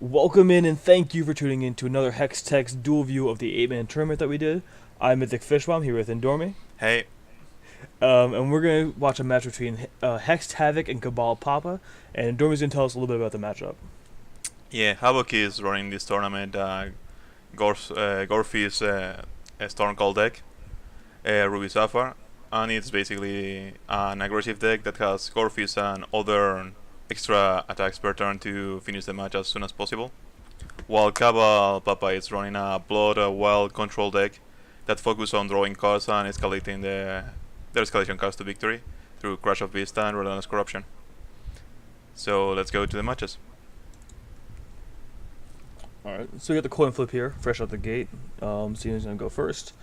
Welcome in and thank you for tuning in to another Hextechs dual view of the 8-man tournament that we did. I'm Mythic Fishbomb here with Endormi. Hey, And we're going to watch a match between HexedHavoc and Cabalpapa, and Endormi's going to tell us a little bit about the matchup. yeah, Havoc is running this tournament. Gorfy's a Storm Call deck, Ruby Sapphire, and it's basically an aggressive deck that has Gorfys and other extra attacks per turn to finish the match as soon as possible. While Cabalpapa is running a Blood Wild control deck that focuses on drawing cards and escalating their escalation cards to victory through Crash of Beast and Relentless Corruption. So let's go to the matches. Alright, so we got the coin flip here, fresh out the gate. Seeing who's going to go first.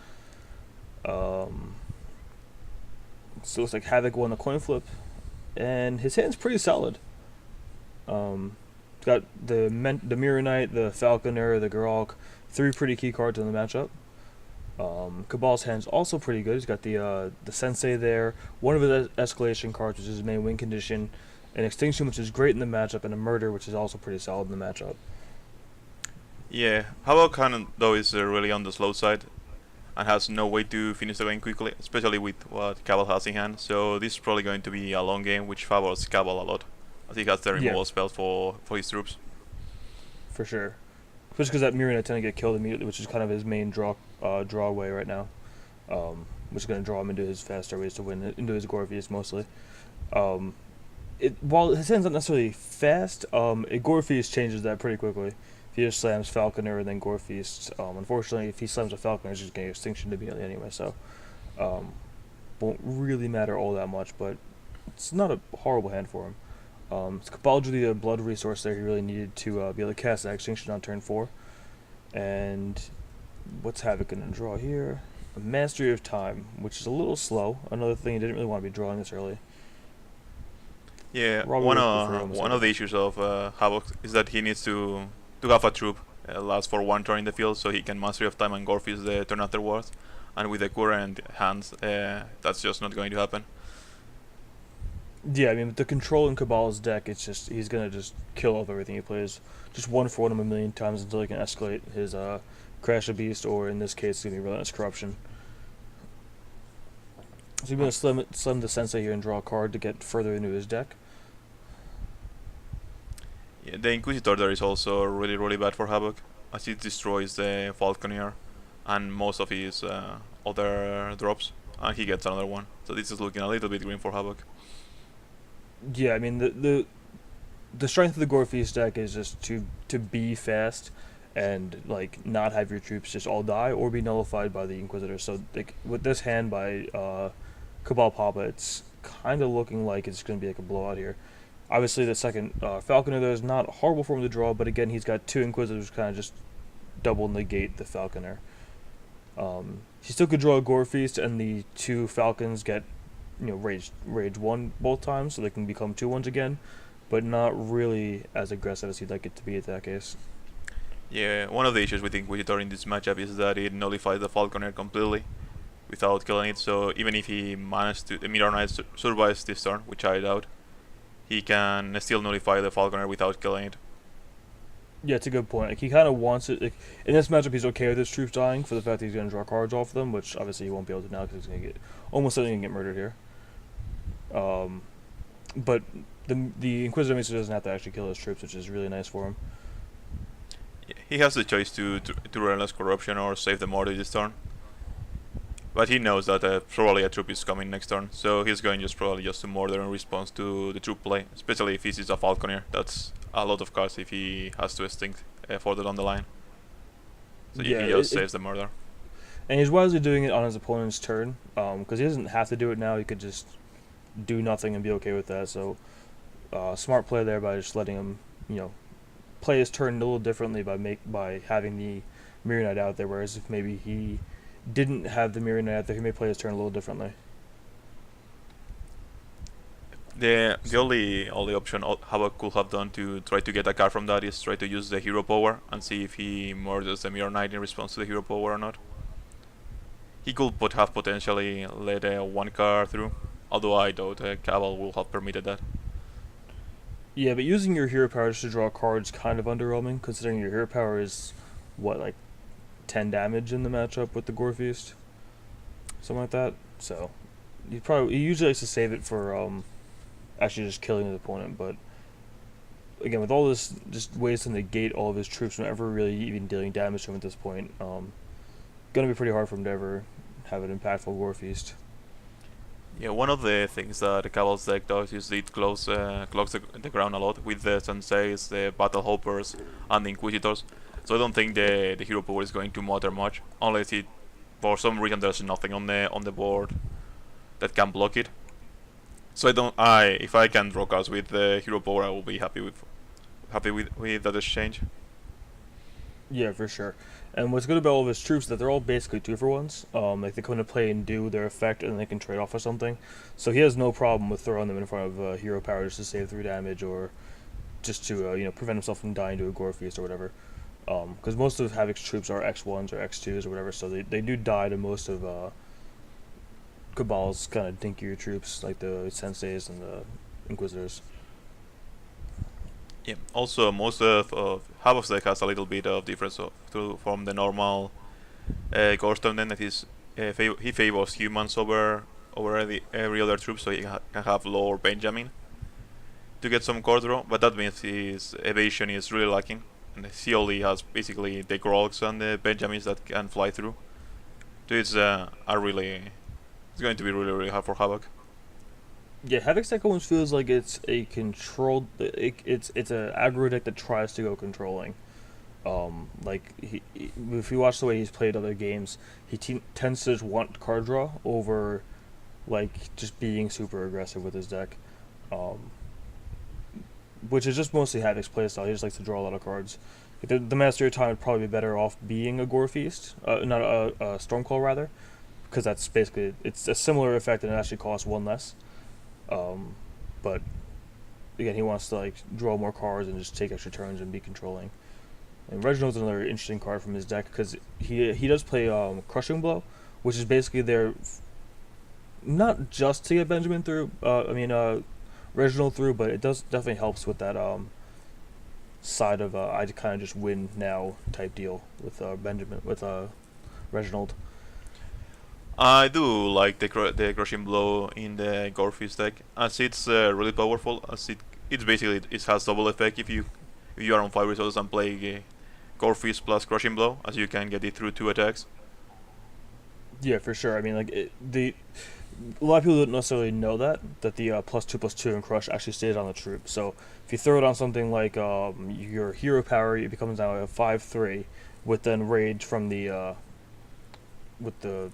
So it looks like Havoc won the coin flip, and his hand's pretty solid. Got the Mirror Knight, the Falconer, the Garalk, three pretty key cards in the matchup. Cabal's hand's also pretty good. He's got the Sensei there, one of his escalation cards, which is his main win condition, an Extinction, which is great in the matchup, and a Murder, which is also pretty solid in the matchup. Yeah, Havoc though is really on the slow side and has no way to finish the game quickly, especially with what Cabal has in hand. So this is probably going to be a long game, which favors Cabal a lot, as he has the removal spell for his troops. For sure. Especially because that Mirror Knight tend to get killed immediately, which is kind of his main draw way right now. Which is going to draw him into his faster ways to win, into his Gorfius mostly. While his hand's not necessarily fast, Gorfius changes that pretty quickly. If he just slams Falconer and then Gorfeast, unfortunately, if he slams a Falconer, he's just getting Extinction immediately anyway, so won't really matter all that much, but it's not a horrible hand for him. It's Cabal drew the blood resource there he really needed to be able to cast that Extinction on turn 4. And what's Havoc going to draw here? A Mastery of Time, which is a little slow. Another thing he didn't really want to be drawing this early. Yeah, one of the issues of Havoc is that he needs to have a troop last for one turn in the field, so he can Mastery of Time and Gorfys the turn afterwards. And with the current hands, that's just not going to happen. Yeah, I mean, with the control in Cabal's deck, it's just he's gonna just kill off everything he plays, just one for him a million times until he can escalate his Crash of Beast, or in this case, it's gonna be Relentless Corruption. So he's gonna slim the Sensei here and draw a card to get further into his deck. Yeah, the Inquisitor there is also really bad for Havoc, as it destroys the Falconer and most of his other drops, and he gets another one. So this is looking a little bit green for Havoc. Yeah, I mean the strength of the Gorfeast deck is just to be fast and like not have your troops just all die or be nullified by the Inquisitor. So like with this hand by Cabalpapa, it's kind of looking like it's going to be like a blowout here. Obviously, the second Falconer there is not horrible for him to draw, but again, he's got two Inquisitors kind of just double negate the Falconer. He still could draw a Gorefeast, and the two Falcons get, rage 1 both times, so they can become 2/1s again, but not really as aggressive as he'd like it to be at that case. Yeah, one of the issues with Inquisitor in this matchup is that it nullifies the Falconer completely without killing it, so even if he managed to, the Mirror Knight survives this turn, which I doubt, he can still nullify the Falconer without killing it. Yeah, it's a good point. Like, he kind of wants it. Like, in this matchup, he's okay with his troops dying for the fact that he's going to draw cards off them, which obviously he won't be able to now because he's going to get almost certainly get murdered here. But the Inquisitor means he doesn't have to actually kill his troops, which is really nice for him. Yeah, he has the choice to Relentless Corruption or save the Mortar this turn. But he knows that probably a troop is coming next turn, so he's going probably just to Murder in response to the troop play, especially if he sees a Falconer. That's a lot of cards if he has to Extinct further down the line. So yeah, he just saves the Murder. And he's wisely doing it on his opponent's turn, because he doesn't have to do it now. He could just do nothing and be okay with that. So smart play there by just letting him, play his turn a little differently by having the Mirror Knight out there. Whereas if maybe he didn't have the Mirror Knight out there, he may play his turn a little differently. The only option Havoc could have done to try to get a card from that is try to use the Hero Power and see if he murders the Mirror Knight in response to the Hero Power or not. He could have potentially let one card through, although I doubt Cabal will have permitted that. Yeah, but using your hero power just to draw cards kind of underwhelming, considering your hero power is what, like 10 damage in the matchup with the Gore Feast, something like that. So he usually likes to save it for actually just killing the opponent. But again, with all this just ways to negate all of his troops whenever really even dealing damage to him at this point, gonna be pretty hard for him to ever have an impactful Gore Feast. Yeah, one of the things that the Cabal's deck does is it clogs the ground a lot with the Senseis, the Battle Hoppers, and the Inquisitors. So I don't think the hero power is going to matter much, unless it, for some reason, there's nothing on the board that can block it. So I don't. If I can draw cards with the hero power, I will be happy with that exchange. Yeah, for sure. And what's good about all of his troops is that they're all basically 2-for-1s. Like they come into play and do their effect, and they can trade off or something. So he has no problem with throwing them in front of hero power just to save 3 damage, or just to prevent himself from dying to a Gore Feast or whatever. Because most of Havoc's troops are X1s or X2s or whatever, so they do die to most of Cabal's kind of dinkier troops, like the Senseis and the Inquisitors. Yeah. Also, most of Havoc's deck has a little bit of difference from the normal Gorstone then that he favors humans over every other troop, so can have Lord Benjamin to get some card draw, but that means his evasion is really lacking, and he only has basically the Grogs and the Benjamins that can fly through. So it's going to be really really hard for Havoc. Yeah, Havoc's deck almost feels like it's a controlled. It's a aggro deck that tries to go controlling. If you watch the way he's played other games, tends to just want card draw over like just being super aggressive with his deck, um, which is just mostly Havoc's playstyle. He just likes to draw a lot of cards. The Master of Time would probably be better off being a Gore Feast, not a Stormclaw rather, because that's basically it's a similar effect and it actually costs one less. Um, but again, he wants to like draw more cards and just take extra turns and be controlling. And Reginald's another interesting card from his deck because he does play Crushing Blow, which is basically there not just to get Benjamin through. Reginald through, but it does definitely helps with that side of I kind of just win now type deal with Benjamin with Reginald. I do like the crushing blow in the Gorfist deck, as it's really powerful. As it's basically it has double effect if you are on 5 resources and play Gorfist plus crushing blow, as you can get it through 2 attacks. Yeah, for sure. I mean, like the a lot of people don't necessarily know that the +2/+2 in Crush actually stays on the troop. So if you throw it on something like your hero power, it becomes now a 5/3 with then rage from the with the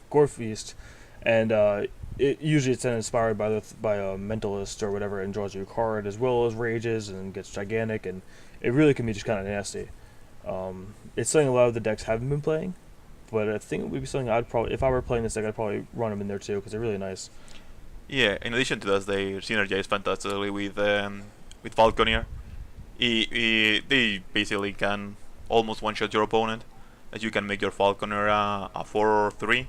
Gore Feast, and it's then inspired by a mentalist or whatever, and draws you a card as well as rages and gets gigantic, and it really can be just kind of nasty. It's something a lot of the decks haven't been playing, but I think it would be something I'd probably, if I were playing this deck, I'd probably run them in there too because they're really nice. Yeah. In addition to that, they synergize fantastically with Falconeer. They basically can almost one-shot your opponent, as you can make your Falconer a 4/3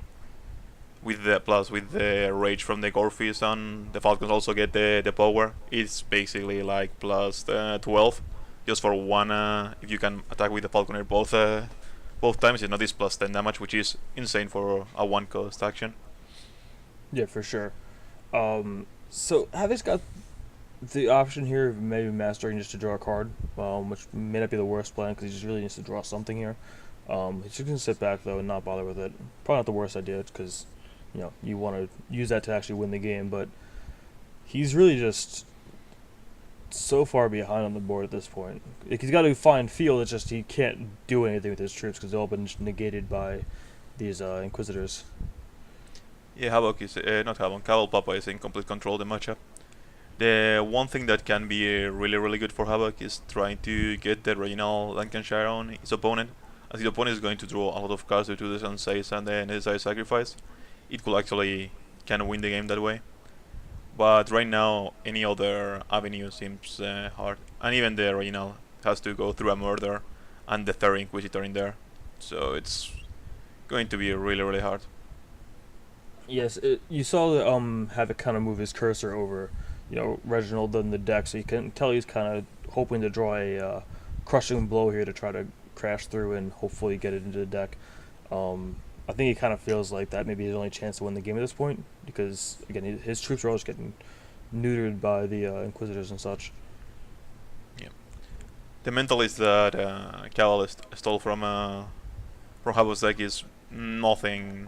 with the rage from the Gorfist, and the Falcons also get the power. It's basically like plus 12 just for one. If you can attack with the Falconer both times, it's not this plus 10 damage, which is insane for a one cost action. Yeah, for sure. So Havoc's got the option here of maybe mastering just to draw a card, which may not be the worst plan because he just really needs to draw something here. He's just gonna sit back though and not bother with it. Probably not the worst idea because you want to use that to actually win the game, but he's really just so far behind on the board at this point. Like, he's got a fine field. It's just he can't do anything with his troops because they've all been just negated by these Inquisitors. Yeah, Havoc is not Havoc. Cabalpapa is in complete control of the matchup. The one thing that can be really really good for Havoc is trying to get the regional Lancashire on his opponent, as his opponent is going to draw a lot of cards due to the Sunsays and the necessary sacrifice. It could actually kind of win the game that way. But right now, any other avenue seems hard, and even the regional has to go through a murder and the third Inquisitor in there, so it's going to be really really hard. Yes, you saw the Havoc kind of move his cursor over Reginald in the deck, so you can tell he's kind of hoping to draw a crushing blow here to try to crash through and hopefully get it into the deck. I think he kind of feels like that may be his only chance to win the game at this point, because again his troops are always getting neutered by the Inquisitors and such. Yeah. The mentalist that Cabal stole from Havoc's deck is nothing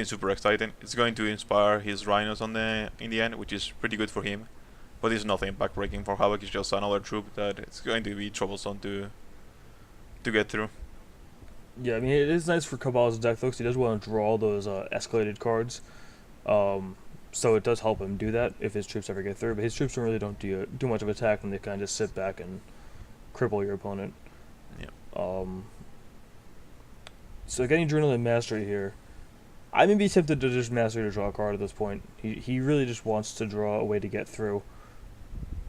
super exciting. It's going to inspire his Rhinos in the end, which is pretty good for him. But it's nothing backbreaking for Havoc. It's just another troop that it's going to be troublesome to get through. Yeah, I mean it is nice for Cabal's deck though, 'cause he does want to draw those escalated cards. So it does help him do that if his troops ever get through. But his troops really don't do much of attack, and they kind of just sit back and cripple your opponent. Yeah. So getting Adrenaline Mastery here, I may be tempted to just Mastery to draw a card at this point. He really just wants to draw a way to get through,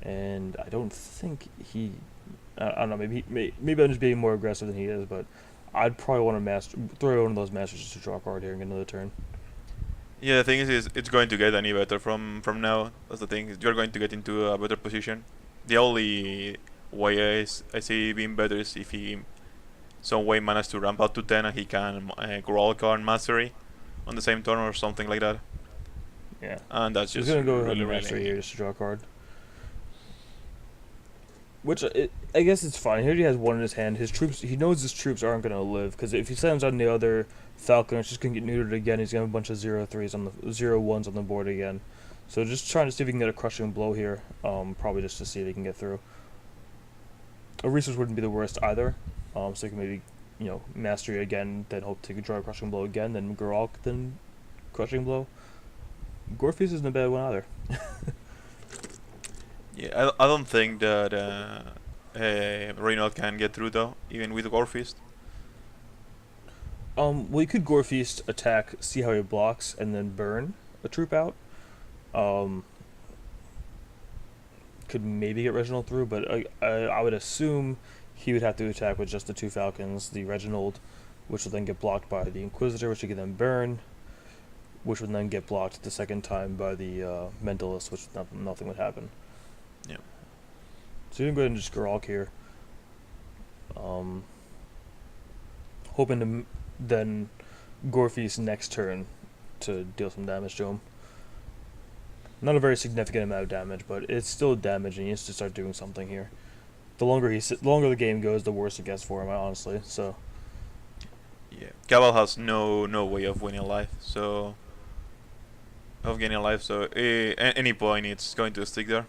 and I don't think he. I don't know. Maybe I'm just being more aggressive than he is, but I'd probably want to throw one of those masters just to draw a card here and get another turn. Yeah, the thing is it's going to get any better from now. That's the thing. You're going to get into a better position. The only way I see being better is if he some way manages to ramp up to 10 and he can growl card mastery on the same turn or something like that. Yeah. And that's He's just gonna go ahead really, and mastery really here just to draw a card. Which I guess it's fine. Here he has one in his hand. His troops, he knows his troops aren't going to live, because if he sends on the other Falcon, it's just going to get neutered again. He's going to have a bunch of 0-3s on the 0-1s on the board again. So just trying to see if he can get a crushing blow here. Probably just to see if he can get through. A resource wouldn't be the worst either. So he can maybe mastery again, then hope to draw a crushing blow again, then Garalk, then crushing blow. Gorfeast isn't a bad one either. Yeah, I don't think that Reynald can get through though, even with Gorfist. Well, you could Gorfeast attack, see how he blocks, and then burn a troop out. Could maybe get Reginald through, but I would assume he would have to attack with just the two Falcons, the Reginald, which will then get blocked by the Inquisitor, which he can then burn, which would then get blocked the second time by the Mentalist, which nothing would happen. Yeah. So you can go ahead and just Garalk here. Hoping to then Gorfeast next turn to deal some damage to him. Not a very significant amount of damage, but it's still damage, and he needs to start doing something here. The longer the game goes, the worse it gets for him, honestly. So. Yeah, Cabal has no way of winning life, so of gaining life. So at any point, it's going to stick there.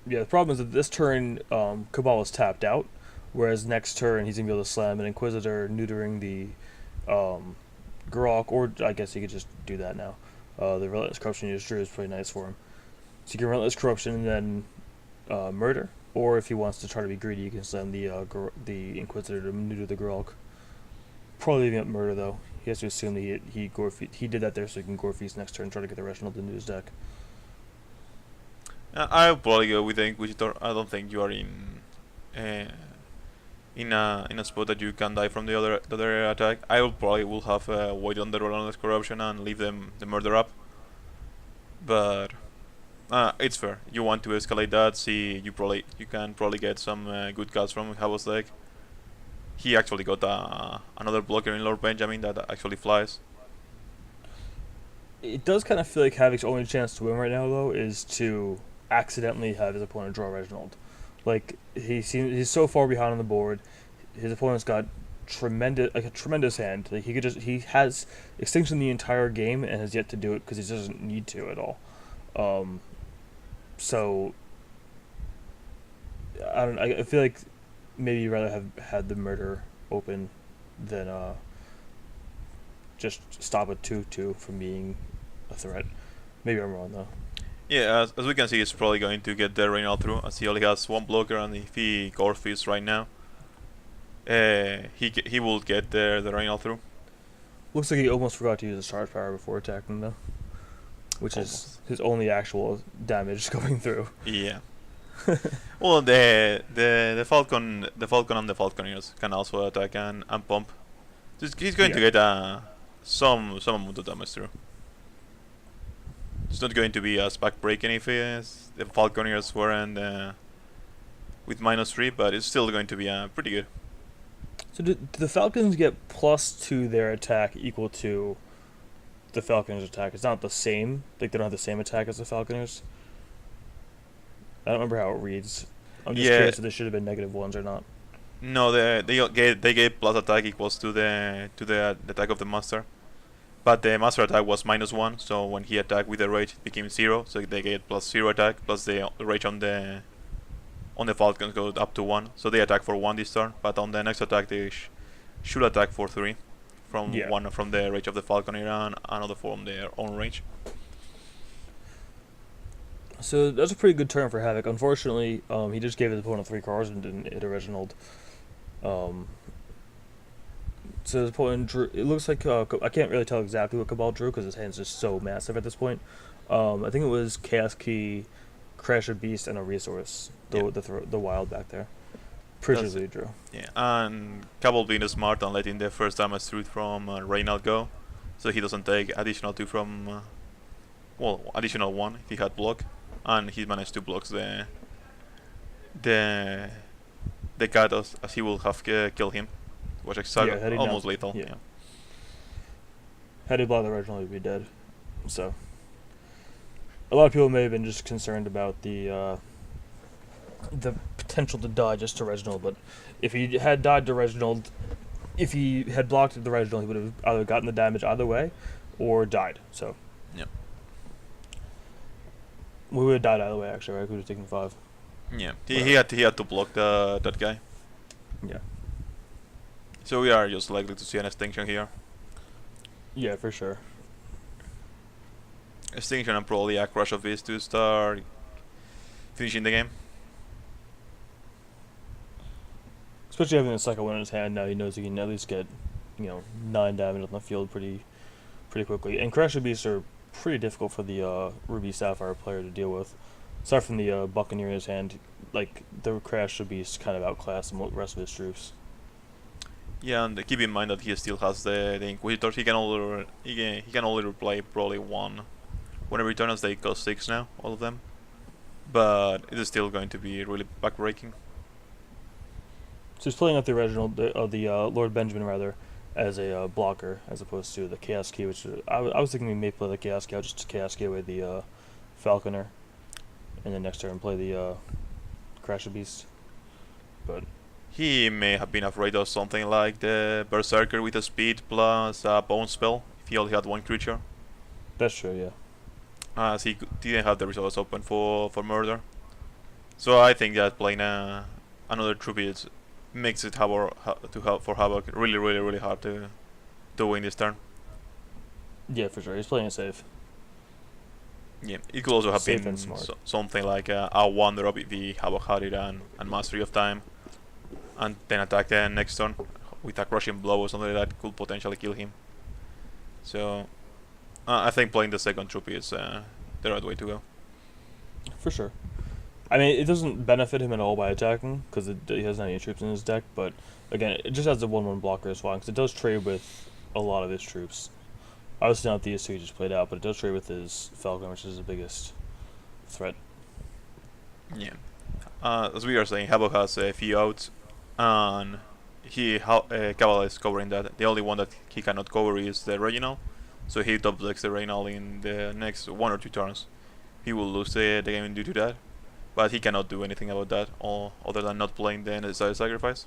Yeah, the problem is that this turn, Cabal is tapped out, whereas next turn he's gonna be able to slam an Inquisitor, neutering the Garalk, or I guess he could just do that now. The Relentless Corruption you just drew is pretty nice for him. So you can Relentless Corruption and then murder, or if he wants to try to be greedy, you can slam the Inquisitor to neuter the Garalk. Probably leaving up murder though. He has to assume that he did that there so he can Gorfeast next turn and try to get the Reginald into his deck. I'll probably go with the Inquisitor. I don't think you are in a spot that you can die from the other attack. I will have wait on the Relentless Corruption and leave the murder up. But it's fair. You want to escalate that. See, you can probably get some good cards from Havoc's deck. He actually got another blocker in Lord Benjamin that actually flies. It does kind of feel like Havoc's only chance to win right now, though, is to accidentally have his opponent draw Reginald. Like he's so far behind on the board. His opponent's got a tremendous hand. Like he has extinction the entire game and has yet to do it because he doesn't need to at all. So I don't. I feel like maybe you'd rather have had the murder open than just stop a 2/2 from being a threat. Maybe I'm wrong though. Yeah, as we can see, he's probably going to get the Reynald through, as he only has one blocker, and if he Gorfeast right now, he will get the Reynald through. Looks like he almost forgot to use his charge power before attacking though, which is his only actual damage going through. Yeah. Well, the Falcon and the Falconeers can also attack and pump. So he's going to get some amount of damage through. It's not going to be as backbreaking if the Falconers weren't with -3, but it's still going to be pretty good. So do the Falcons get +2 their attack equal to the Falconers' attack? It's not the same. Like they don't have the same attack as the Falconers. I don't remember how it reads. I'm just Yeah, curious if they should have been -1s or not. no, they gave plus attack equals to the attack of the monster, but the monster attack was -1. So when he attacked with the rage, it became 0. So they get +0 attack plus the rage on the Falcons goes up to 1. So they attack for 1 this turn, but on the next attack they should attack for 3, from Yeah. 1 from the rage of the Falconer and another from their own range. So that's a pretty good turn for Havoc. Unfortunately, he just gave his opponent 3 cards and didn't hit a Reginald. So his opponent drew. It looks like I can't really tell exactly what Cabal drew because his hand's just so massive at this point. I think it was Chaos Key, Crash of Beast, and a Resource. The wild back there. Pretty sure he drew. Yeah, and Cabal being smart and letting the first damage through from Reynald go, so he doesn't take additional 2 from, additional 1 if he had block, and he managed to block the cat as he will have killed him. It was exactly almost lethal. Yeah. Had he blocked the original, he'd be dead. So a lot of people may have been just concerned about the potential to die just to Reginald, but if he had died to Reginald, if he had blocked the Reginald, he would have either gotten the damage either way or died. So Yep. we would have died either way, actually, right? We would have taken 5. Yeah, he had to block that guy. Yeah. So we are just likely to see an extinction here. Yeah, for sure. Extinction and probably a Crush of Beast to start finishing the game. Especially having the second one in his hand now, he knows he can at least get, 9 damage on the field pretty quickly. And Crash of Beasts are pretty difficult for the Ruby Sapphire player to deal with. Aside from the Buccaneer in his hand, like the Crash of Beasts kind of outclass the rest of his troops. Yeah, and keep in mind that he still has the Inquisitors. He can only replay probably 1 whenever turn, as they cost 6 now, all of them. But it is still going to be really backbreaking. So he's playing out the original, the Lord Benjamin rather, as a blocker as opposed to the Chaos Key, which I was thinking we may play the Chaos Key. I'll just Chaos Key away the Falconer, and then next turn play the Crash of Beast. But he may have been afraid of something like the Berserker with a speed plus a bone spell if he only had 1 creature. That's true, yeah. As he didn't have the resource open for murder. So I think that playing another Troop makes it for Havoc really hard to win this turn. Yeah, for sure. He's playing it safe. Yeah, it could also have Safe been and smart. something like a Wonder Up if the Havoc had it and Mastery of Time, and then attack the next turn with a Crushing Blow or something that could potentially kill him. So I think playing the second troop is the right way to go. For sure. I mean, it doesn't benefit him at all by attacking, because he doesn't have any troops in his deck, but again, it just has the 1/1 blocker as well, because it does trade with a lot of his troops. Obviously not these 2 he just played out, but it does trade with his Falcon, which is the biggest threat. Yeah. As we are saying, Havoc has a few outs, and Cabal is covering that. The only one that he cannot cover is the Reginald, so he double-decks the Reginald in the next 1 or 2 turns. He will lose the game due to that, but he cannot do anything about that other than not playing the necessary sacrifice.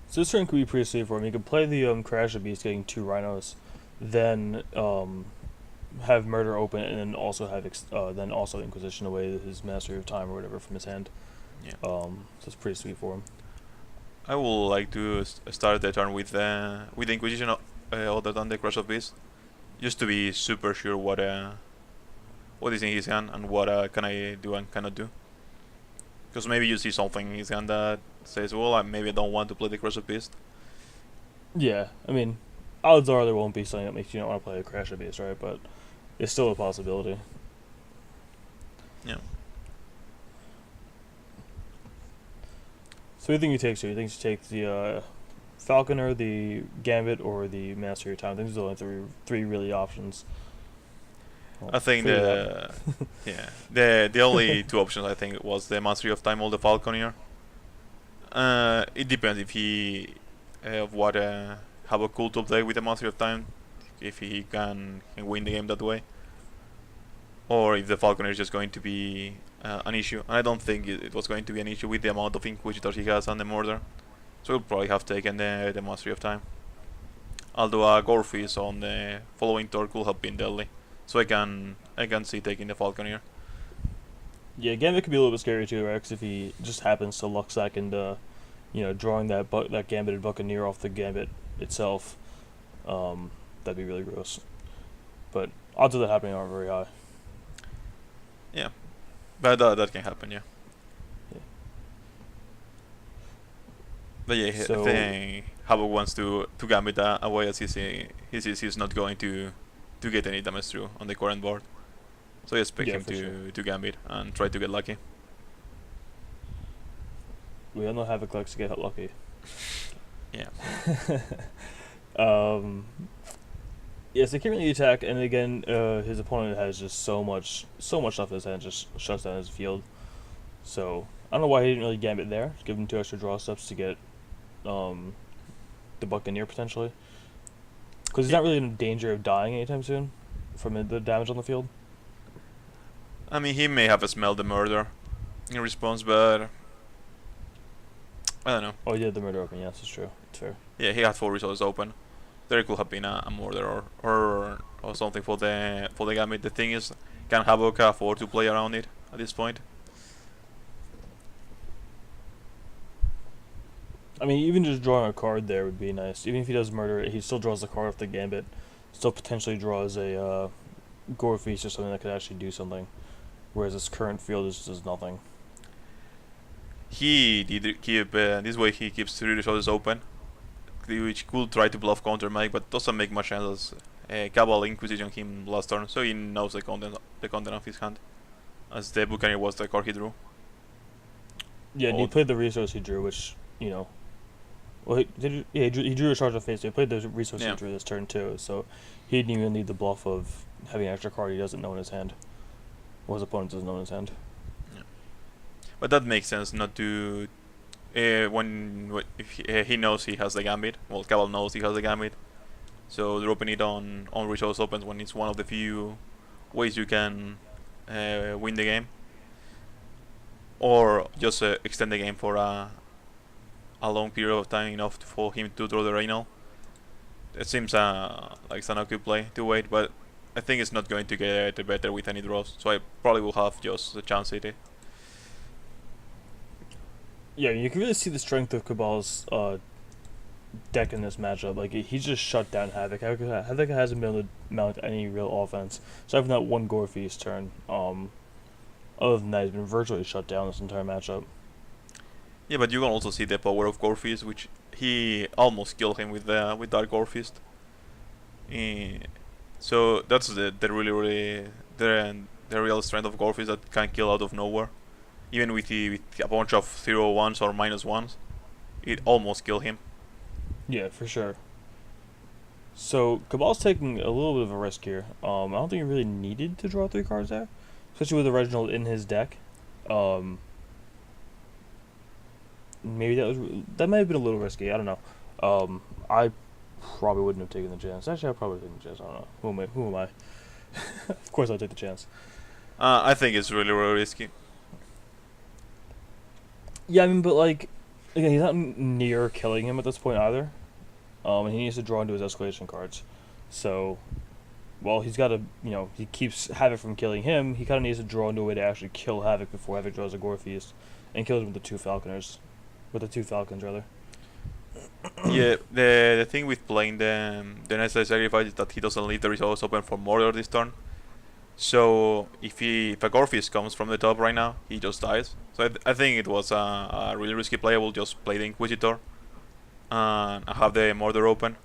So this turn could be pretty safe for him. He could play the Crash of Beast, getting 2 Rhinos, then have Murder open, and then also have Inquisition away his Mastery of Time or whatever from his hand. Yeah. So it's pretty sweet for him. I would like to start the turn with Inquisition other than the Crush of Beast, just to be super sure what is in his hand and what can I do and cannot do. Because maybe you see something in his hand that says, well, maybe I don't want to play the Crush of Beast. Yeah, I mean, odds are there won't be something that makes you not want to play a Crash of Beast, right? But it's still a possibility. Yeah. So what do you think he takes here? He thinks he takes the Falconer, the Gambit, or the Mastery of Time. I think those are the only three really options. Well, I think figure it out. the only two options I think was the Mastery of Time or the Falconer. It depends if he of what have a cool top deck with the Mastery of Time, if he can win the game that way, or if the Falconer is just going to be an issue. And I don't think it was going to be an issue with the amount of Inquisitors he has and the Murder. So he'll probably have taken the Mastery of Time. Although a Gorfist on the following turn could have been deadly. So I can see taking the Falconer. Yeah, Gambit could be a little bit scary too, right? 'Cause if he just happens to luck sack into, drawing that that Gambited Buccaneer off the Gambit itself, that'd be really gross. But odds of that happening aren't very high. Yeah, but that can happen. Yeah. Yeah. But yeah, So I think Havoc wants to gambit away as he sees he's not going to get any damage through on the current board. So I expect yeah, him for sure. to gambit and try to get lucky. We all know Havoc likes to get lucky. Yeah. um, yeah, so he can't really attack, and again, his opponent has just so much stuff in his hand, just shuts down his field. So I don't know why he didn't really gambit there. Just give him 2 extra draw steps to get the Buccaneer potentially, because he's not really in danger of dying anytime soon from the damage on the field. I mean, he may have smelled the murder in response, but I don't know. Oh, he did the murder open. Yes, it's true. It's fair. Yeah, he had 4 resources open. There could have been a murder or something for the gambit. The thing is, can Havoc afford to play around it at this point? I mean, even just drawing a card there would be nice. Even if he does murder it, he still draws the card off the Gambit. Still potentially draws a Gore Feast or something that could actually do something. Whereas his current field just does nothing. He did keep this way. He keeps 3 resources open, which could try to bluff counter Mike, but doesn't make much sense as Cabal Inquisition him last turn, so he knows the content of his hand, as the Buccaneer was the card he drew. Yeah, and he played the resource he drew, which, well, he drew a charge of face. So he played the resource he drew this turn too, so he didn't even need the bluff of having an extra card he doesn't know in his hand. Or his opponent doesn't know in his hand. Yeah. But that makes sense not to. If he knows he has the Gambit, well, Cabal knows he has the Gambit, so dropping it on resource opens when it's one of the few ways you can win the game, or just extend the game for a long period of time, enough for him to draw the Reynal. It seems like it's a good play to wait, but I think it's not going to get better with any draws, so I probably will have just a chance city. Yeah, you can really see the strength of Cabal's deck in this matchup. Like, he's just shut down Havoc. Havoc hasn't been able to mount any real offense. So having that one Gore Feast turn, other than that, he's been virtually shut down this entire matchup. Yeah, but you can also see the power of Gore Feast, which he almost killed him with that Gore Feast. So that's the real strength of Gore Feast, that can kill out of nowhere. Even with a bunch of 0-1s or -1s, it almost killed him. Yeah, for sure. So Cabal's taking a little bit of a risk here. I don't think he really needed to draw 3 cards there, especially with the Reginald in his deck. Maybe that might have been a little risky. I don't know. I probably wouldn't have taken the chance. Actually, I probably taken the chance. I don't know. Who am I? Of course, I'd take the chance. I think it's really risky. Yeah, I mean, but like, again, he's not near killing him at this point either. And he needs to draw into his escalation cards. So, while he's got to, he keeps Havoc from killing him, he kind of needs to draw into a way to actually kill Havoc before Havoc draws a Gore Feast and kills him with the 2 Falconers. With the 2 Falcons, rather. Yeah, the thing with playing the necessary sacrifice is that he doesn't leave the resource open for murder this turn. So if a Gore Feast comes from the top right now, he just dies. So I think it was a really risky play. I will just play the Inquisitor and have the murder open.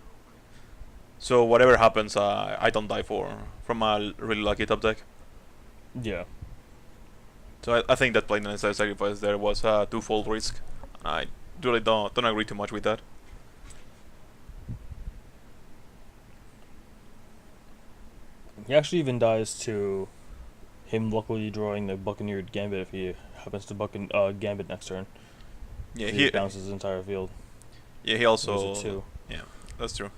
So whatever happens, I don't die from a really lucky top deck. Yeah. So I think that playing the necessary sacrifice there was a twofold risk. I really don't agree too much with that. He actually even dies to him luckily drawing the Buccaneer Gambit if he happens to Gambit next turn. Yeah, He just bounces his entire field. he Lose it also. too. Yeah, that's true.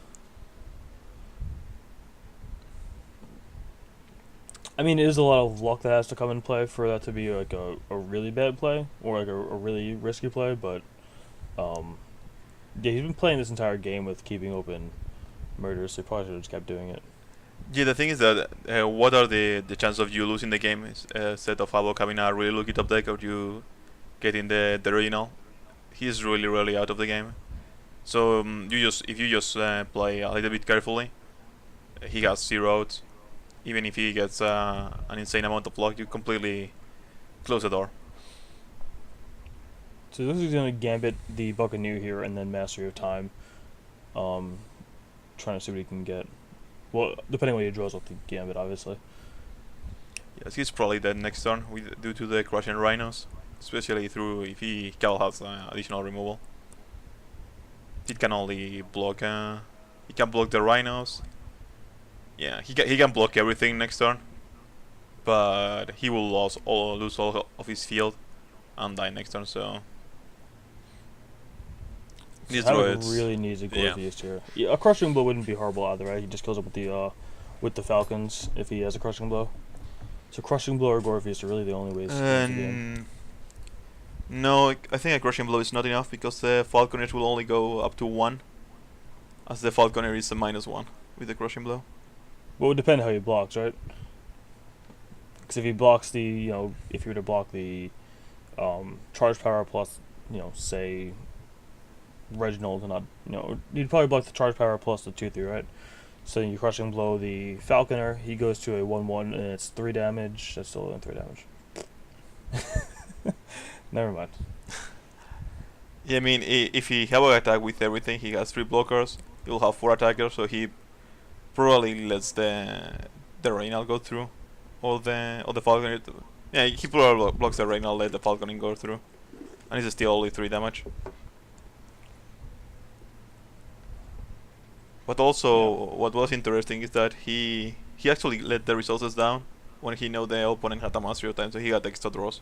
I mean, it is a lot of luck that has to come in play for that to be like a really bad play or like a really risky play. But yeah, he's been playing this entire game with keeping open murders. So he probably should have just kept doing it. Yeah, the thing is that what are the chances of you losing the game instead of Havoc having a really lucky top deck or you getting the original? He's really out of the game. So if you just play a little bit carefully, he has 0 outs. Even if he gets an insane amount of luck, you completely close the door. So this is gonna Gambit the Buccaneer here and then Mastery of Time. Trying to see what he can get. Well, depending on what he draws off the Gambit, obviously. Yes, he's probably dead next turn due to the crushing rhinos, especially through if he Cal has additional removal. It can only block. He can block the rhinos. Yeah, he can block everything next turn, but he will lose all of his field and die next turn. So these druids really needs a Gorfiest here. Yeah, a Crushing Blow wouldn't be horrible either, right? He just kills up with the Falcons if he has a Crushing Blow. So Crushing Blow or Gorfiest are really the only ways to win the game. No, I think a Crushing Blow is not enough because the Falconers will only go up to 1, as the Falconer is a -1 with the Crushing Blow. Well, it would depend how he blocks, right? Because if he blocks if you were to block the charge power plus, say Reginald and not, you'd probably block the charge power plus the 2/3, right? So you Crushing Blow the Falconer, he goes to a 1/1 and it's 3 damage. That's still only 3 damage. Never mind. Yeah, I mean, if he have an attack with everything, he has 3 blockers. He will have 4 attackers, so he probably lets the Reynald go through, or the Falconer. Yeah, he probably blocks the Reynald, let the Falconer go through, and it's still only 3 damage. But also, what was interesting is that he actually let the resources down when he knew the opponent had a Mastery of Time, so he got extra draws.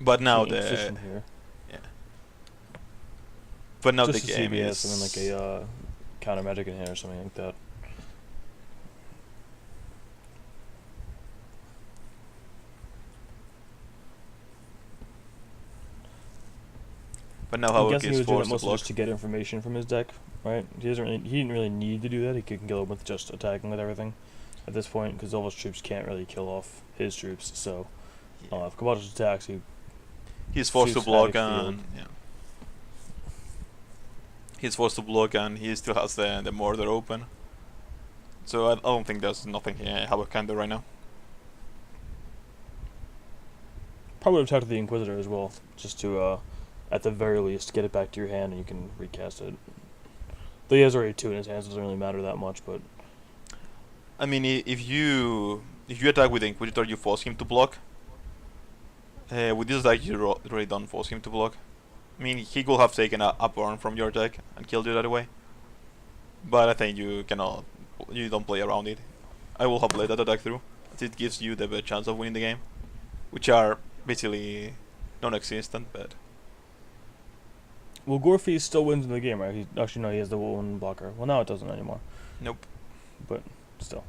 But now here. yeah. But now just the game is something like a counter magic in here or something like that. But now Havoc he is was doing it forced to mostly block. just to get information from his deck, right? He didn't really need to do that. He could kill him with just attacking with everything at this point because all his troops can't really kill off his troops. So if Cabalpapa attacks, he's forced to block Havoc and he's forced to block and he still has the mortar open. So I don't think there's nothing Havoc can do right now. probably attack the Inquisitor as well, just to at the very least get it back to your hand and you can recast it. Though he has already 2 in his hands, so it doesn't really matter that much. But I mean, if you attack with the Inquisitor, you force him to block. With this deck, you really don't force him to block. I mean, he could have taken a burn from your deck and killed you that way. But I think you cannot. You don't play around it. I will have let that attack through. It gives you the best chance of winning the game, which are basically non-existent. But well, Gorfy still wins in the game, right? Actually, no, he has the 1 blocker. Well, now it doesn't anymore. nope. But still.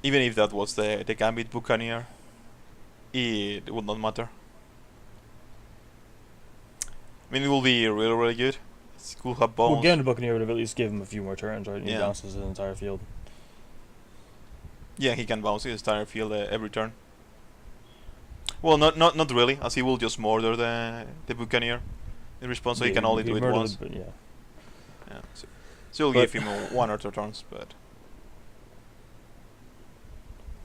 Even if that was the Gambit Buccaneer, it would not matter. I mean, it will be really good. It could have bones. Well, Gambit Buccaneer would have at least give him a few more turns, right? And he Yeah. bounces his entire field. Yeah, he can bounce his entire field every turn. Well, not really, as he will just murder the Buccaneer in response, so he can only do it once. But yeah. Yeah, so you'll give him 1 or 2 turns, but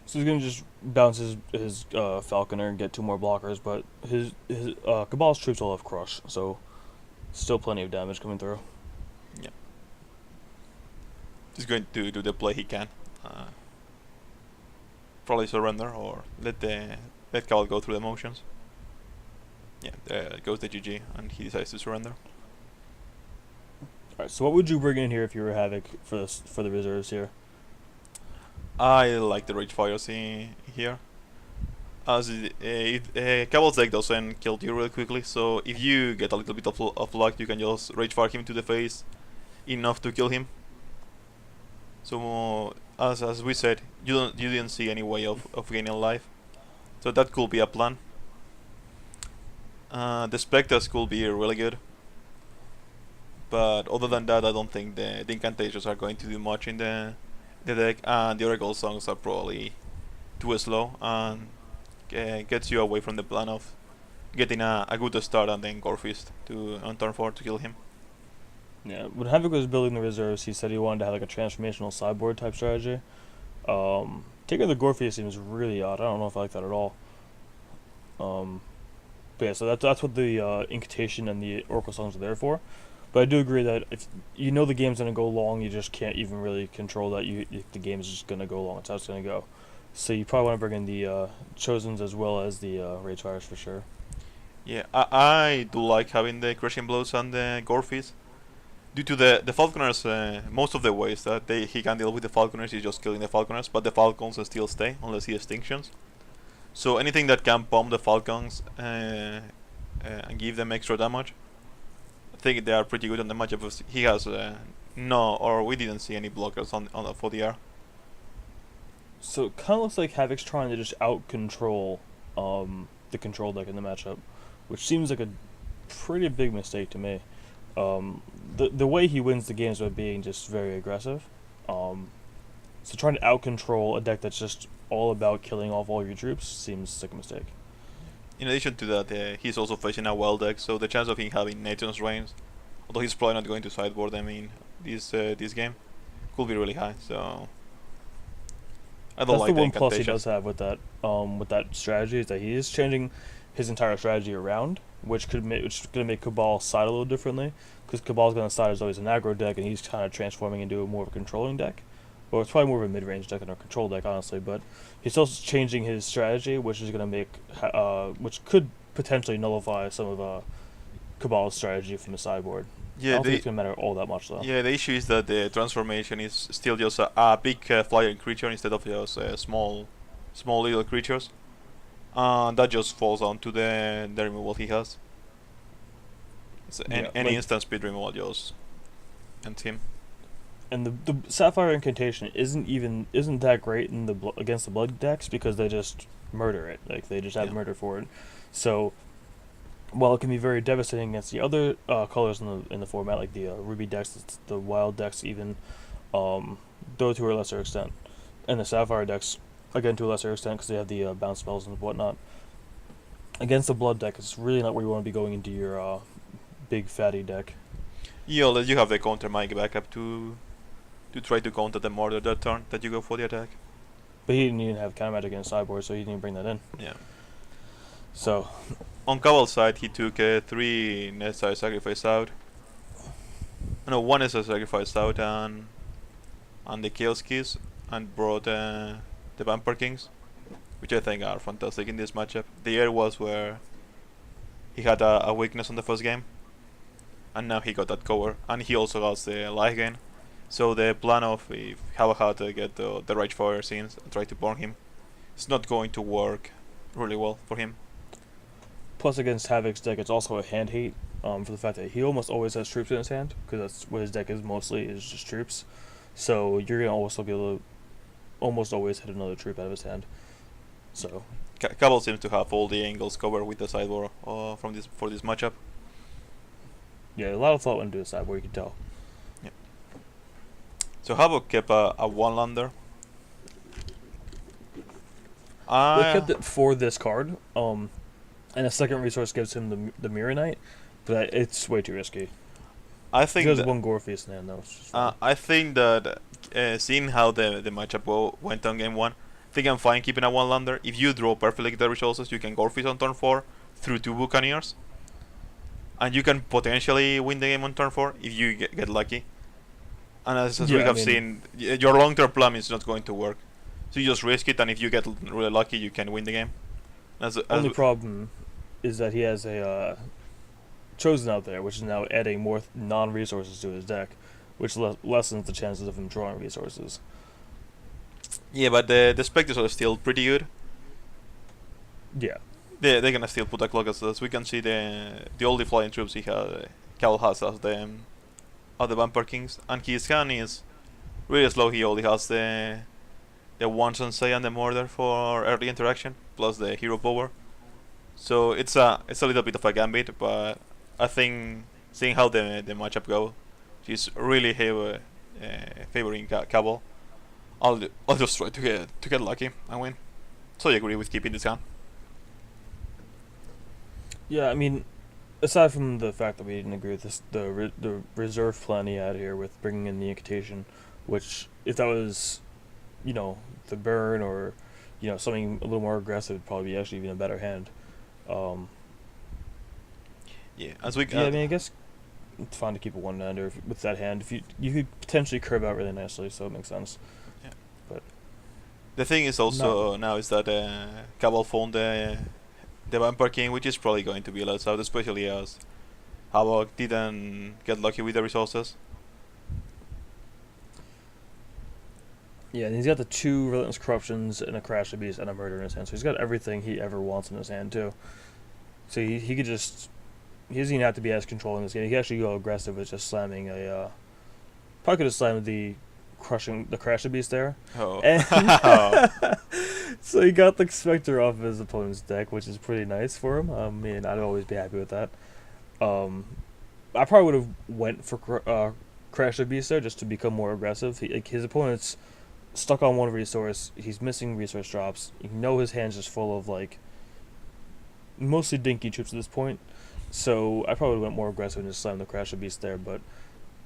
So he's gonna just bounce his Falconer and get 2 more blockers, but his Cabal's troops all have Crush, so still plenty of damage coming through. yeah, he's going to do the play he can. Probably surrender or let Cabal go through the motions. Yeah, there goes the GG, and he decides to surrender. Alright, so what would you bring in here if you were Havoc for this for the reserves here? I like the Rage Fires in here. As Cabal's deck doesn't kill you really quickly, so if you get a little bit of luck, you can just Rage Fire him to the face enough to kill him. So as we said, you didn't see any way of gaining life, so that could be a plan. The Spectres could be really good, but other than that, I don't think the incantations are going to do much in the deck, and the Oracle songs are probably too slow and gets you away from the plan of getting a good start and then Gorefist to on turn 4 to kill him. Yeah, when Havoc was building the reserves, he said he wanted to have like a transformational sideboard type strategy. Taking the Gorefist seems really odd. I don't know if I like that at all. But yeah, so that's what the incantation and the Oracle songs are there for. But I do agree that if you know the game's gonna go long, you just can't even really control that. The game is just gonna go long. It's how it's gonna go. So you probably want to bring in the Chosens as well as the Rage Fires for sure. Yeah, I do like having the Crushing Blows and the Gorefist. Due to the Falconers, most of the ways that he can deal with the Falconers is just killing the Falconers, but the Falcons still stay unless he extinctions. So anything that can bomb the Falcons and give them extra damage, I think they are pretty good on the matchup. He has no, or we didn't see any blockers on for the R. So it kind of looks like Havoc's trying to just out control the control deck in the matchup, which seems like a pretty big mistake to me. The way he wins the games by being just very aggressive. So trying to out control a deck that's just all about killing off all your troops seems like a mistake. In addition to that, he's also facing a wild deck, so the chance of him having Nation's Reigns, although he's probably not going to sideboard them in this game, could be really high. So I don't That's like the one plus he incantations. does have with that strategy is that he is changing his entire strategy around, which is going to make Cabal side a little differently, because Cabal's going to side as always an aggro deck, and he's kind of transforming into more of a controlling deck. Well, it's probably more of a mid-range deck than a control deck, honestly. But he's still changing his strategy, which is going to make, which could potentially nullify some of Cabal's strategy from the sideboard. I Yeah, don't think it's going to matter all that much though. the issue is that the transformation is still just a big flying creature instead of just small little creatures. That just falls down to the removal he has. So Yeah, any like, instant speed removal just ends him. and the Sapphire Incantation isn't that great in against the blood decks because they just murder it. Like they just have Yeah. murder for it. So while it can be very devastating against the other colors in the format, like the Ruby decks, the Wild decks, even those to a lesser extent, and the Sapphire decks again to a lesser extent because they have the bounce spells and whatnot. Against the blood deck, it's really not where you want to be going into your big fatty deck. Yeah, unless you have the counter Mike backup to try to counter the murder that turn that you go for the attack. But he didn't even have counter magic in his sideboard, so he didn't even bring that in. Yeah. So On Cabal's side, he took 3 necessary sacrifice out. No, 1 necessary sacrifice out and the Chaos Keys and brought the Vampire Kings, which I think are fantastic in this matchup. The air was where he had a weakness on the first game, and now he got that cover, and he also got the life gain. So the plan of if Hava had to get the Rage Fire scenes and try to burn him, it's not going to work really well for him. plus against Havoc's deck, it's also a hand hate for the fact that he almost always has troops in his hand because that's what his deck is mostly is just troops. So you're gonna also be able to almost always hit another troop out of his hand. So Cabal seems to have all the angles covered with the sideboard for this matchup. yeah, a lot of thought went into the sideboard. You can tell. So Havoc kept a one lander. They kept it for this card. And a second resource gives him the Mirror Knight, but it's way too risky. I think He has that, one Gorefist in hand though. It's just fine. I think that seeing how the matchup went on game 1, I think I'm fine keeping a one lander. If you draw perfectly the resources, you can Gorefist on turn 4 through 2 Buccaneers, and you can potentially win the game on turn 4 if you get lucky. And as we have seen, your long-term plan is not going to work. So you just risk it, and if you get really lucky, you can win the game. Only problem is that he has a Chosen out there, which is now adding more non-resources to his deck, which lessens the chances of him drawing resources. Yeah, but the specters are still pretty good. Yeah. They're gonna still put a clock as we can see the only flying troops he has, Cal has as the Vampire Kings, and his hand is really slow. He only has the one Sensei and the Murder for early interaction, plus the hero power. So it's a little bit of a gambit, but I think seeing how the matchup go, she's really favoring Cabal. I'll just try to get lucky and win. So I agree with keeping this hand. Yeah, I mean, aside from the fact that we didn't agree with this, the reserve plan he had here with bringing in the Incantation, which if that was, the burn or, something a little more aggressive, would probably be actually even a better hand. Yeah, as we Yeah, I mean, I guess it's fine to keep a one-hander with that hand. If you could potentially curve out really nicely, so it makes sense. Yeah. But the thing is also now is that Cabal found the Vampire King, which is probably going to be less out, especially as Havoc didn't get lucky with the resources. Yeah, and he's got the 2 Relentless Corruptions and a Crash Beast and a Murder in his hand, so he's got everything he ever wants in his hand too. So he could just, he doesn't even have to be as controlling this game. He can actually go aggressive with just slamming probably could have slammed the Crash Beast there. Oh. And so he got the Spectre off of his opponent's deck, which is pretty nice for him. I mean, I'd always be happy with that. I probably would have went for Crash Beast there just to become more aggressive. His opponent's stuck on one resource. He's missing resource drops. You know his hand's just full of mostly dinky troops at this point. So I probably went more aggressive and just slammed the Crash Beast there. But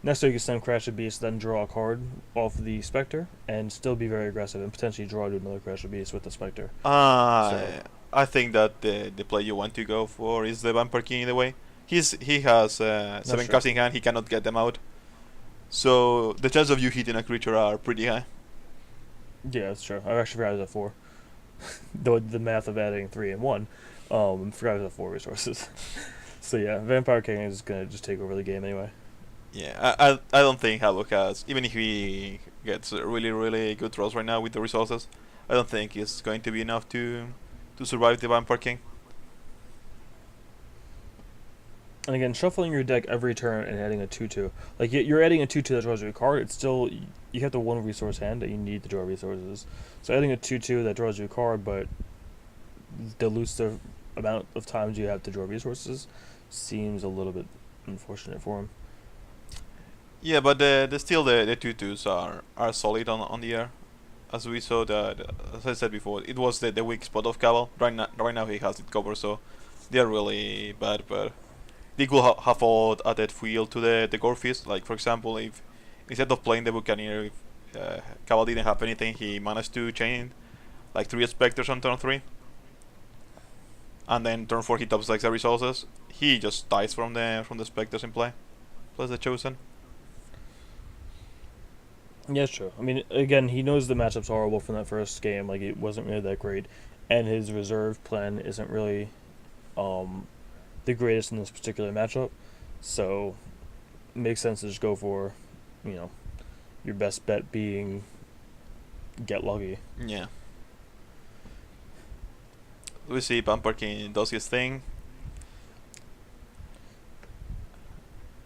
next time you can slam Crash Beast, then draw a card off the Spectre and still be very aggressive and potentially draw to another Crash Beast with the Spectre. I think that the play you want to go for is the Vampire King in a way. He has 7 cards in hand. He cannot get them out. So the chance of you hitting a creature are pretty high. Yeah, that's true. I actually forgot it was at 4. the math of adding 3 and 1. Forgot it was at 4 resources. So yeah, Vampire King is gonna just take over the game anyway. Yeah, I don't think Havoc has, even if he gets really really good draws right now with the resources, I don't think it's going to be enough to survive the Vampire King. And again, shuffling your deck every turn and adding a 2/2. Like you're adding a 2/2 that draws you a card. It's still, you have the 1 resource hand that you need to draw resources. So adding a 2/2 that draws you a card, but dilutes the amount of times you have to draw resources, seems a little bit unfortunate for him. Yeah, but the 2/2s are solid on the air, as we saw that. As I said before, it was the weak spot of Cabal. Right now he has it covered, so they are really bad. But they could have added fuel to the Gore Fist. Like for example, if instead of playing the Buccaneer, if Cabal didn't have anything, he managed to chain like 3 Spectres on turn 3, and then turn 4 he tops like the resources. He just dies from the Spectres in play, plus the Chosen. Yeah, it's true. I mean, again, he knows the matchup's horrible from that first game. Like, it wasn't really that great. And his reserve plan isn't really the greatest in this particular matchup. So, it makes sense to just go for, your best bet being get lucky. Yeah. We see Vampire King does his thing.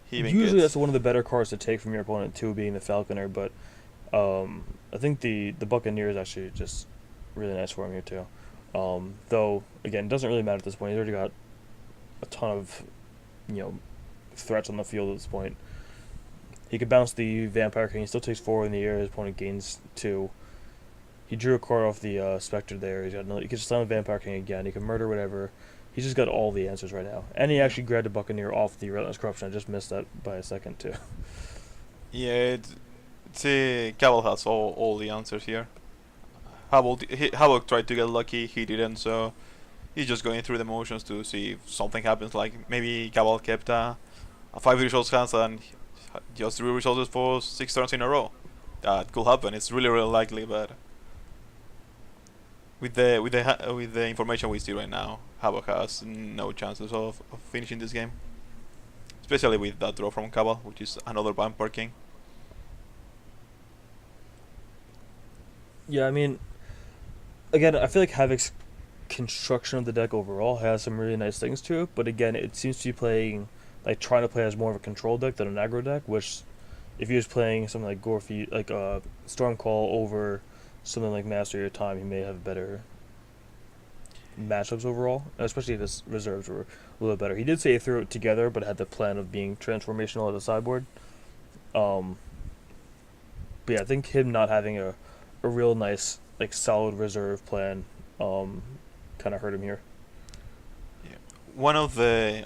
Usually that's one of the better cards to take from your opponent too, being the Falconer, but I think the Buccaneer is actually just really nice for him here too. Though again, it doesn't really matter at this point. He's already got a ton of threats on the field at this point. He could bounce the Vampire King. He still takes 4 in the air. His opponent gains 2. He drew a card off the Spectre there. He could just slam the Vampire King again. He can murder whatever. He's just got all the answers right now. And he actually grabbed a Buccaneer off the Relentless Corruption. I just missed that by a second, too. Yeah, Cabal has all the answers here. Havoc tried to get lucky, he didn't, so he's just going through the motions to see if something happens. Like maybe Cabal kept a 5 resource hands and just 3 resources for 6 turns in a row. That could happen. It's really likely, but with the information we see right now, Havoc has no chances of finishing this game. especially with that draw from Cabal, which is another Vampire King. Yeah, I mean, again, I feel like Havoc's construction of the deck overall has some really nice things to it, but again, it seems to be playing, like, trying to play as more of a control deck than an aggro deck, which, if he was playing something like Gorfy, like Stormcall over something like Master Your Time, he may have better matchups overall, especially if his reserves were a little better. He did say he threw it together, but had the plan of being transformational at the sideboard. Um, but yeah, I think him not having a real nice, like, solid reserve plan kind of hurt him here. Yeah. One of the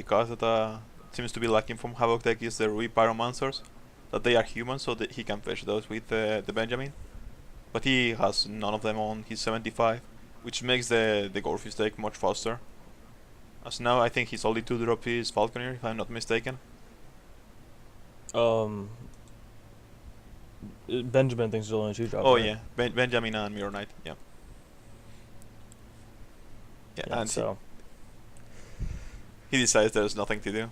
cards that seems to be lacking from Havoc deck is the Ruby Pyromancers, that they are human, so that he can fetch those with the Benjamin. But he has none of them on his 75, which makes the Gorfist deck much faster. As now, I think he's only 2-drop his Falconer, if I'm not mistaken. Um, Benjamin thinks there's only two drops. Oh right? yeah, Benjamin and Mirror Knight. Yeah. Yeah, Yeah. and So he decides there's nothing to do,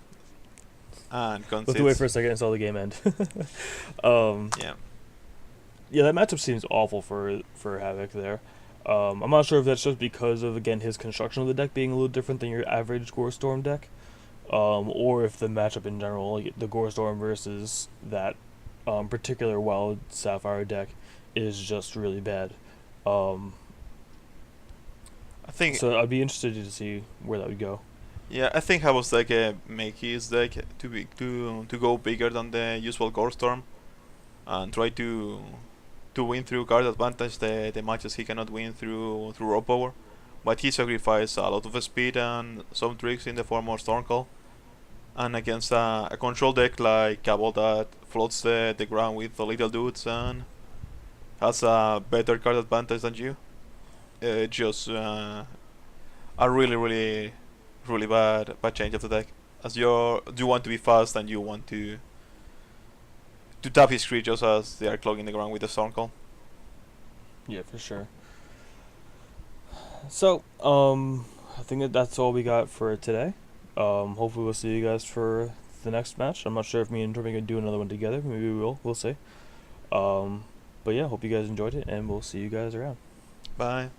and we'll have to wait for a concedes. second until the game end. um, Yeah. yeah, that matchup seems awful for Havoc there. I'm not sure if that's just because of, again, his construction of the deck being a little different than your average Gore Storm deck, or if the matchup in general, like the Gore Storm versus that particular Wild Sapphire deck, is just really bad. Um, I think so I'd be interested to see where that would go. Yeah, I think I was like make his deck to go bigger than the usual Gore Storm and try to win through card advantage the matches he cannot win through raw power. But he sacrificed a lot of speed and some tricks in the form of Stormcall. And against a control deck like Cabal that floats the ground with the little dudes and has a better card advantage than you, just a really bad change of the deck. As you want to be fast and you want to tap his creatures as they are clogging the ground with the Stormcall. Yeah, for sure. So, I think that's all we got for today. Hopefully we'll see you guys for the next match. I'm not sure if me and Jordan are gonna do another one together. Maybe we will. We'll see. But yeah, hope you guys enjoyed it, and we'll see you guys around. Bye.